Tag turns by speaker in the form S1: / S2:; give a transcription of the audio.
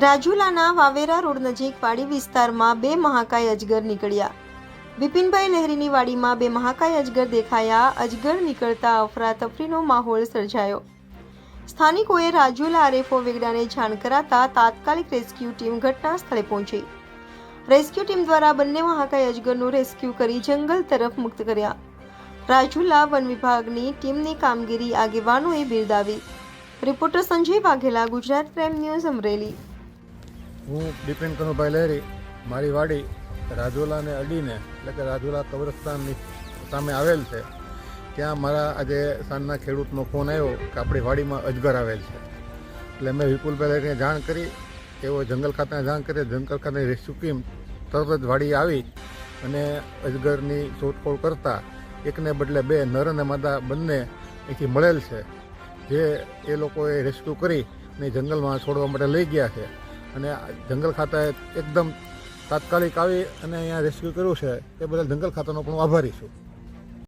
S1: રાજુલાના Vavera road નજીક વાડી વિસ્તારમાં બે મહાકાય અજગર નીકળ્યા। વિપિનભાઈ લહેરીની વાડીમાં બે મહાકાય અજગર દેખાયા। અજગર નીકળતા અફરાતફરીનો માહોલ સર્જાયો। સ્થાનિકોએ રાજુલા આરએફઓ વેગડાને જાણ કરાતા તાત્કાલિક રેસ્ક્યુ ટીમ ઘટના સ્થળે પહોંચી। રેસ્ક્યુ ટીમ દ્વારા બંને મહાકાય અજગરનું રેસ્ક્યુ કરી જંગલ તરફ મુક્ત કર્યા। રાજુલા વન વિભાગની ટીમની કામગીરી આગેવાનોએ બિરદાવી। Reporter Sanjay Vaghela, Gujarat crime news, Amreli.
S2: હું બિપિન કનુભાઈ લહેરી, મારી વાડી રાજુલાને અડીને એટલે કે રાજુલા કબ્રસ્તાનની સામે આવેલ છે। ત્યાં મારા આજે સાંજના ખેડૂતનો ફોન આવ્યો કે આપણી વાડીમાં અજગર આવેલ છે। એટલે મેં વિપુલભાઈ લહેરીને જાણ કરી, એવો જંગલ ખાતાને જાણ કરી। જંગલ ખાતાની રેસ્ક્યુ ટીમ તરત જ વાડી આવી અને અજગરની શોધખોળ કરતા એકને બદલે બે નર અને માદા બંને અહીંથી મળેલ છે, જે એ લોકોએ રેસ્ક્યુ કરી ને જંગલમાં છોડવા માટે લઈ ગયા છે। અને જંગલ ખાતાએ એકદમ તાત્કાલિક આવી અને અહીંયા રેસ્ક્યુ કર્યું છે, તે બદલ જંગલ ખાતાનો પણ આભારી છું।